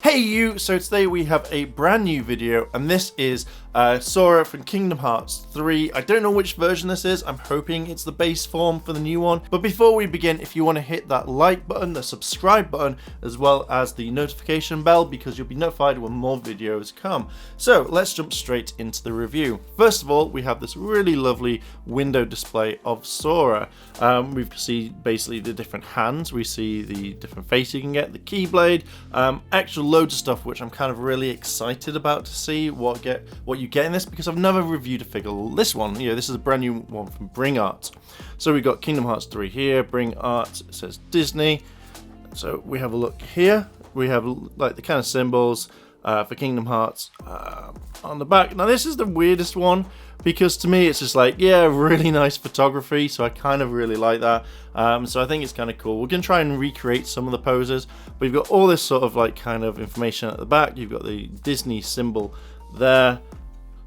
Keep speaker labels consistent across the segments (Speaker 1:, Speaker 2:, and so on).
Speaker 1: Hey you! So today we have a brand new video, and this is Sora from Kingdom Hearts 3. I don't know which version this is. I'm hoping it's the base form for the new one. But before we begin, if you want to hit that like button, the subscribe button, as well as the notification bell, because you'll be notified when more videos come. So let's jump straight into the review. First of all, we have this really lovely window display of Sora. We see basically the different hands. We see the different face you can get, the Keyblade, extra loads of stuff, which I'm kind of really excited about to see what you get in this, because I've never reviewed a figure. This one, you know, this is a brand new one from Bring Art. So we've got Kingdom Hearts 3 here, Bring Art, it says Disney. So we have a look here. We have like the kind of symbols for Kingdom Hearts on the back. Now this is the weirdest one, because to me it's just like, yeah, really nice photography, so I kind of really like that. So I think it's kind of cool. We're going to try and recreate some of the poses, but you've got all this sort of like kind of information at the back. You've got the Disney symbol there.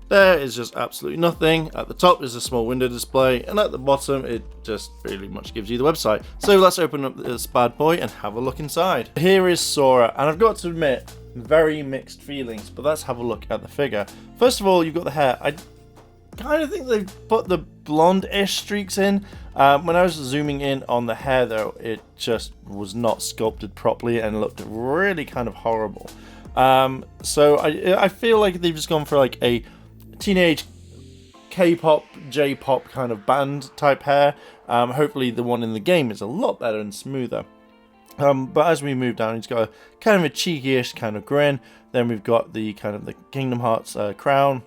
Speaker 1: There is just absolutely nothing. At the top is a small window display, and at the bottom it just really much gives you the website. So let's open up this bad boy and have a look inside. Here is Sora, and I've got to admit, very mixed feelings, but let's have a look at the figure. First of all, you've got the hair. I kind of think they've put the blonde-ish streaks in. When I was zooming in on the hair though, it just was not sculpted properly and looked really kind of horrible. So I feel like they've just gone for like a teenage K-pop, J-pop kind of band type hair. Hopefully the one in the game is a lot better and smoother. But as we move down, he's got a kind of a cheeky-ish kind of grin. Then we've got the kind of the Kingdom Hearts crown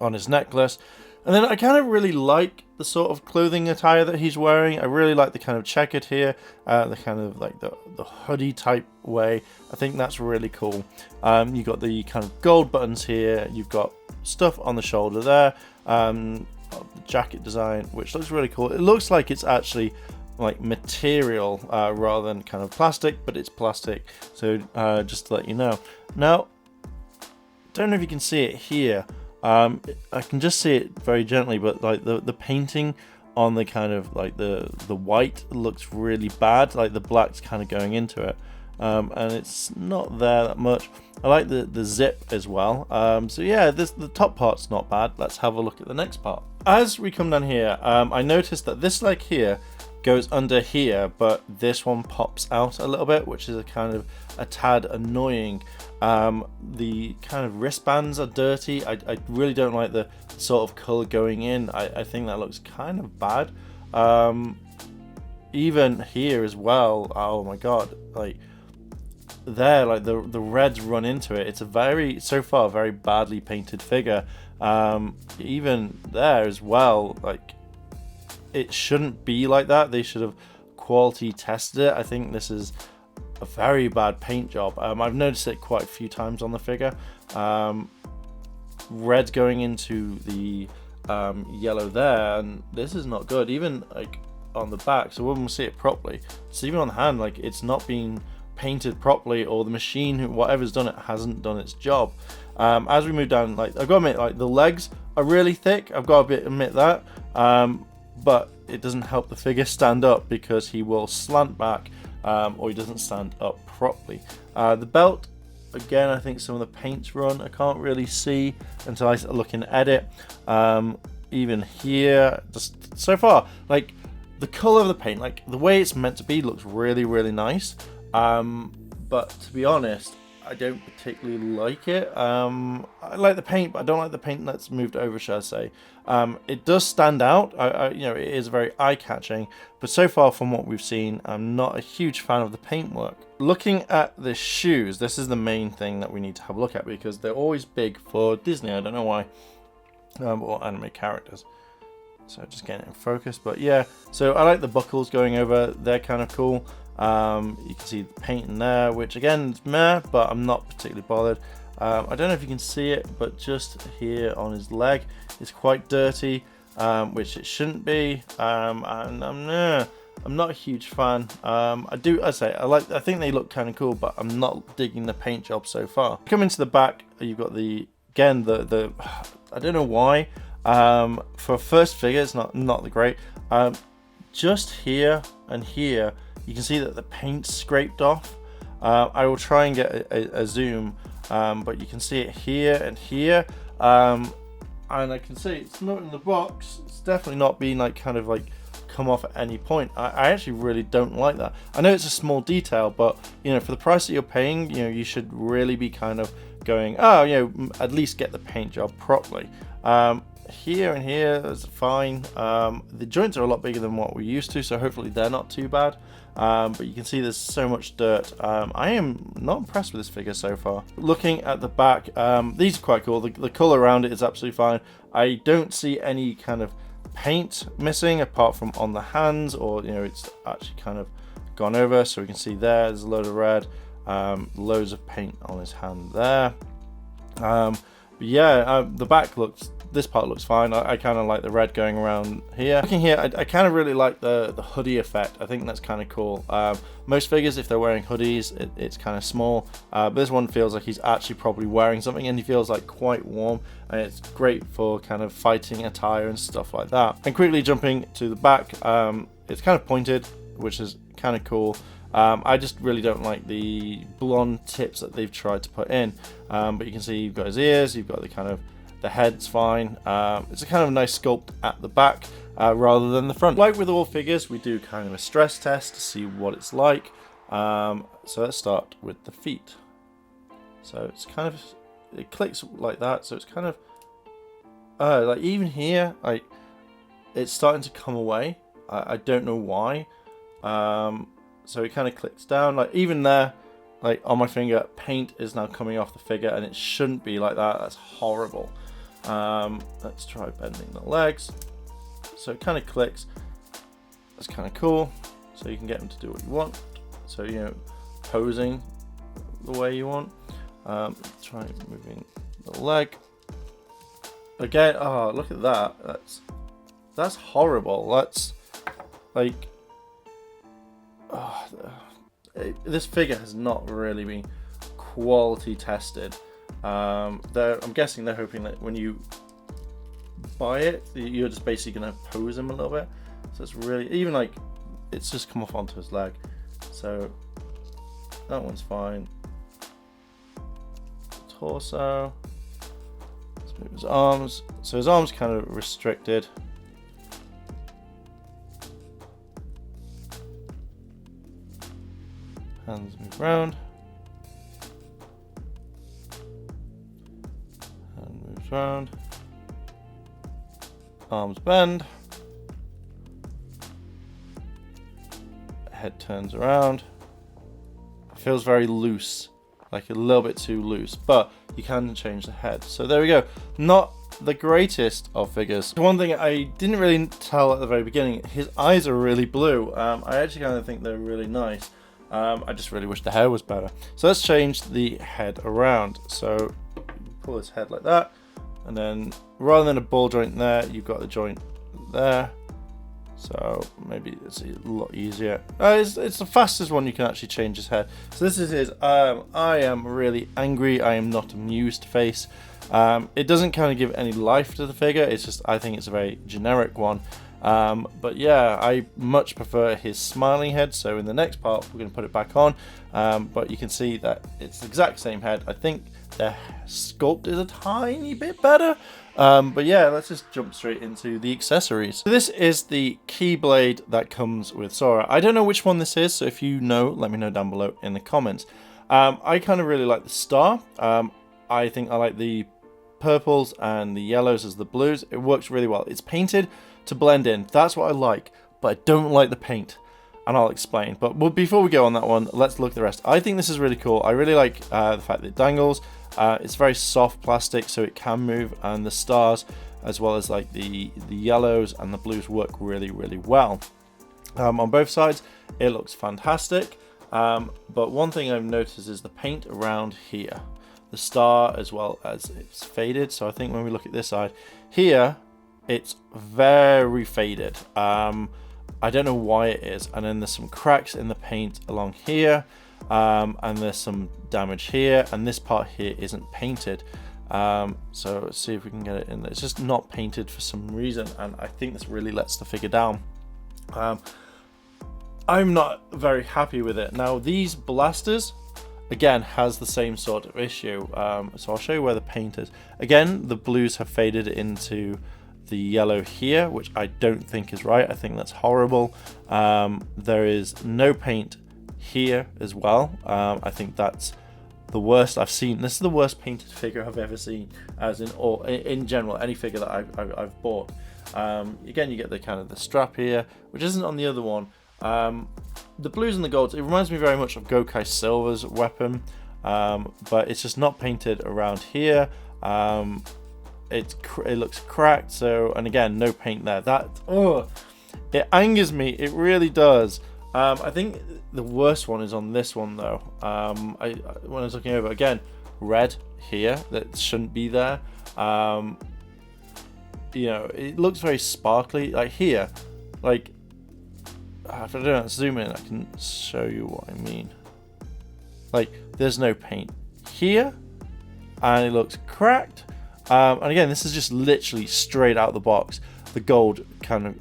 Speaker 1: on his necklace. And then I kind of really like the sort of clothing attire that he's wearing. I really like the kind of checkered here, the kind of like the hoodie type way. I think that's really cool. You've got the kind of gold buttons here. You've got stuff on the shoulder there. The jacket design, which looks really cool. It looks like it's actually like material rather than kind of plastic, but it's plastic. So just to let you know. Now, don't know if you can see it here. I can just see it very gently, but like the painting on the kind of like the white looks really bad. Like the black's kind of going into it, and it's not there that much. I like the zip as well. So yeah, the top part's not bad. Let's have a look at the next part. As we come down here, I noticed that this leg here goes under here, but this one pops out a little bit, which is a kind of a tad annoying. The kind of wristbands are dirty. I really don't like the sort of color going in. I think that looks kind of bad. Even here as well, oh my god, like there, like the reds run into it. It's a so far very badly painted figure. Even there as well, like it shouldn't be like that. They should have quality tested it. I think this is a very bad paint job. I've noticed it quite a few times on the figure. Red going into the yellow there, and this is not good. Even like on the back, so when we see it properly, so even on the hand, like it's not being painted properly, or the machine, whatever's done it, hasn't done its job. As we move down, like I've got to admit, like the legs are really thick. I've got to admit that. But it doesn't help the figure stand up, because he will slant back, or he doesn't stand up properly. The belt, again, I think some of the paint's run. I can't really see until I look in edit. Even here, just so far, like the color of the paint, like the way it's meant to be, looks really, really nice. But to be honest, I don't particularly like it. I like the paint, but I don't like the paint that's moved over, shall I say. It does stand out. You know, it is very eye-catching, but so far from what we've seen, I'm not a huge fan of the paintwork. Looking at the shoes, this is the main thing that we need to have a look at, because they're always big for Disney. I don't know why, or anime characters. So just getting it in focus, but yeah. So I like the buckles going over. They're kind of cool. You can see the paint in there, which again is meh, but I'm not particularly bothered. I don't know if you can see it, but just here on his leg is quite dirty, which it shouldn't be. And I'm not a huge fan. I think they look kind of cool, but I'm not digging the paint job so far. Coming to the back, you've got the I don't know why. For a first figure, it's not the great. Just here and here, you can see that the paint's scraped off. I will try and get a zoom, but you can see it here and here, and I can see it's not in the box. It's definitely not being like kind of like come off at any point. I actually really don't like that. I know it's a small detail, but you know, for the price that you're paying, you know, you should really be kind of going, oh, you know, at least get the paint job properly. Here and here is fine. The joints are a lot bigger than what we're used to, so hopefully they're not too bad. But you can see there's so much dirt. I am not impressed with this figure so far. Looking at the back, these are quite cool. The color around it is absolutely fine. I don't see any kind of paint missing apart from on the hands, or you know, it's actually kind of gone over, so we can see there's a load of red, loads of paint on his hand there. But yeah, the back looks, this part looks fine. I kind of like the red going around here. Looking here, I kind of really like the hoodie effect. I think that's kind of cool. Most figures, if they're wearing hoodies, it's kind of small. But this one feels like he's actually probably wearing something, and he feels like quite warm, and it's great for kind of fighting attire and stuff like that. And quickly jumping to the back, it's kind of pointed, which is kind of cool. I just really don't like the blonde tips that they've tried to put in. But you can see you've got his ears, you've got the kind of, the head's fine. It's a kind of nice sculpt at the back rather than the front. Like with all figures, we do kind of a stress test to see what it's like. So let's start with the feet. So it's kind of, it clicks like that. So it's kind of, like even here, like it's starting to come away. I don't know why. So it kind of clicks down, like even there, like on my finger, paint is now coming off the figure, and it shouldn't be like that. That's horrible. Let's try bending the legs. So it kind of clicks. That's kind of cool. So you can get them to do what you want. So, you know, posing the way you want. Try moving the leg. Again, oh, look at that. That's horrible. That's like, this figure has not really been quality tested. I'm guessing they're hoping that when you buy it, you're just basically going to pose him a little bit. So it's really, even like, it's just come off onto his leg. So that one's fine. Torso. Let's move his arms. So his arms kind of restricted. Hands move around. Hand moves around. Arms bend. Head turns around. It feels very loose, like a little bit too loose, but you can change the head. So there we go. Not the greatest of figures. One thing I didn't really tell at the very beginning, his eyes are really blue. I actually kind of think they're really nice. I just really wish the hair was better. So let's change the head around. So pull his head like that, and then rather than a ball joint there, you've got the joint there. So maybe it's a lot easier. It's the fastest one you can actually change his head. So this is his I am really angry, I am not amused face. It doesn't kind of give any life to the figure. It's just, I think it's a very generic one. But yeah, I much prefer his smiling head. So in the next part, we're going to put it back on. But you can see that it's the exact same head. I think the sculpt is a tiny bit better. But yeah, let's just jump straight into the accessories. So this is the keyblade that comes with Sora. I don't know which one this is, so if you know, let me know down below in the comments. I kind of really like the star. I think I like the purples and the yellows as the blues. It works really well. It's painted to blend in. That's what I like, but I don't like the paint, and I'll explain. But before we go on that one, let's look at the rest. I think this is really cool. I really like the fact that it dangles. It's very soft plastic, so it can move, and the stars, as well as like the yellows and the blues, work really, really well. On both sides, it looks fantastic. But one thing I've noticed is the paint around here. The star, as well as it's faded. So I think when we look at this side here, it's very faded. I don't know why it is. And then there's some cracks in the paint along here. And there's some damage here, and this part here isn't painted. So let's see if we can get it in there. It's just not painted for some reason, and I think this really lets the figure down. I'm not very happy with it. Now these blasters, again has the same sort of issue. So I'll show you where the paint is. Again, the blues have faded into the yellow here, which I don't think is right. I think that's horrible. There is no paint here as well. I think that's the worst I've seen. This is the worst painted figure I've ever seen, as in general, any figure that I've bought. Again, you get the kind of the strap here, which isn't on the other one. The blues and the golds, it reminds me very much of Gokai Silver's weapon, but it's just not painted around here. It looks cracked, so, and again, no paint there. That, oh, it angers me, it really does. I think the worst one is on this one though. When I was looking over, again, red here, that shouldn't be there. You know, it looks very sparkly, like here, like, if I don't zoom in, I can show you what I mean. Like, there's no paint here, and it looks cracked. And again, this is just literally straight out the box. The gold kind of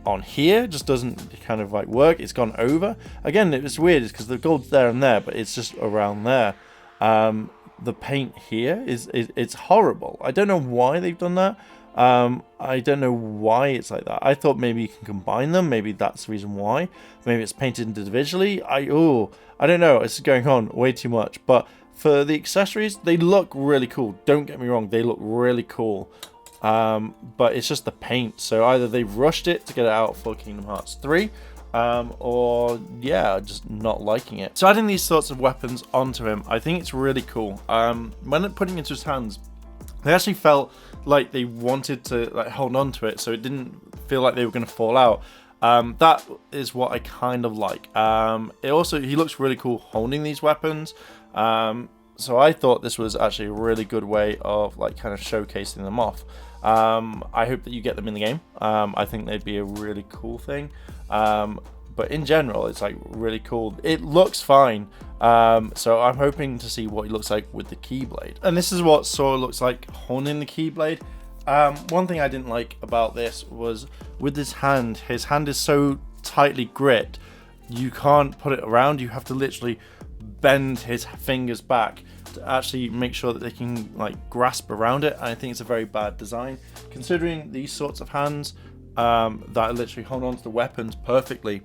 Speaker 1: on here just doesn't kind of like work. It's gone over. Again, it's weird, it's because the gold's there and there, but it's just around there. The paint here it's horrible. I don't know why they've done that. I don't know why it's like that. I thought maybe you can combine them. Maybe that's the reason why. Maybe it's painted individually. I don't know. It's going on way too much. But for the accessories, they look really cool. Don't get me wrong. They look really cool. But it's just the paint. So either they've rushed it to get it out for Kingdom Hearts 3, or yeah, just not liking it. So adding these sorts of weapons onto him, I think it's really cool. When putting it into his hands, they actually felt like they wanted to like hold on to it, so it didn't feel like they were going to fall out. That is what I kind of like. He looks really cool holding these weapons. So I thought this was actually a really good way of like kind of showcasing them off. I hope that you get them in the game. I think they'd be a really cool thing. But in general, it's like really cool. It looks fine. So I'm hoping to see what he looks like with the Keyblade. And this is what Sora looks like holding the Keyblade. One thing I didn't like about this was with his hand is so tightly gripped, you can't put it around. You have to literally bend his fingers back to actually make sure that they can like grasp around it. And I think it's a very bad design, considering these sorts of hands that literally hold on to the weapons perfectly.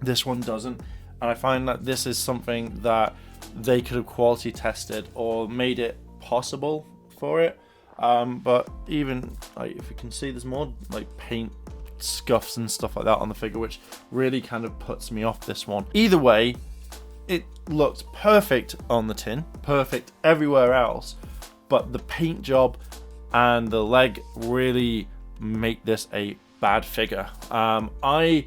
Speaker 1: This one doesn't, and I find that this is something that they could have quality tested or made it possible for it. But even like, if you can see, there's more like paint scuffs and stuff like that on the figure, which really kind of puts me off this one. Either way, it looks perfect on the tin, perfect everywhere else, but the paint job and the leg really make this a bad figure. I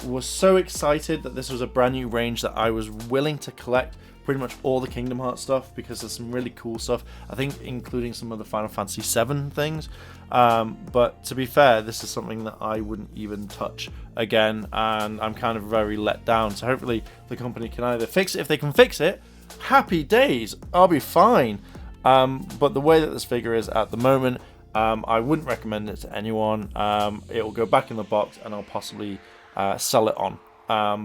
Speaker 1: was so excited that this was a brand new range that I was willing to collect pretty much all the Kingdom Hearts stuff, because there's some really cool stuff, I think including some of the Final Fantasy VII things. But to be fair, this is something that I wouldn't even touch again, and I'm kind of very let down. So hopefully the company can either fix it. If they can fix it, happy days, I'll be fine. But the way that this figure is at the moment, I wouldn't recommend it to anyone. It will go back in the box and I'll possibly sell it on.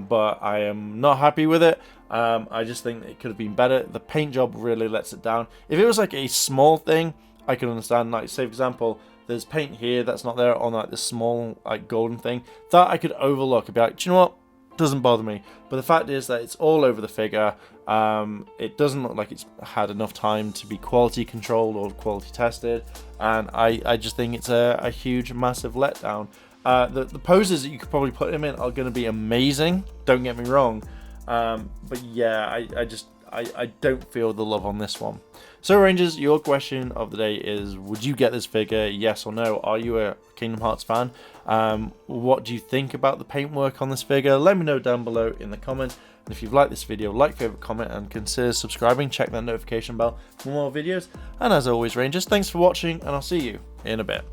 Speaker 1: But I am not happy with it. I just think it could have been better. The paint job really lets it down. If it was like a small thing, I can understand. Like, say for example, there's paint here that's not there on like the small like golden thing, that I could overlook. I'd be like, do you know what? Doesn't bother me. But the fact is that it's all over the figure. It doesn't look like it's had enough time to be quality controlled or quality tested, and I just think it's a huge, massive letdown. The poses that you could probably put him in are going to be amazing, don't get me wrong, but yeah, I don't feel the love on this one. So Rangers, your question of the day is, would you get this figure, yes or no? Are you a Kingdom Hearts fan? What do you think about the paintwork on this figure? Let me know down below in the comments. And if you've liked this video, like, favorite, comment, and consider subscribing. Check that notification bell for more videos. And as always, Rangers, thanks for watching, and I'll see you in a bit.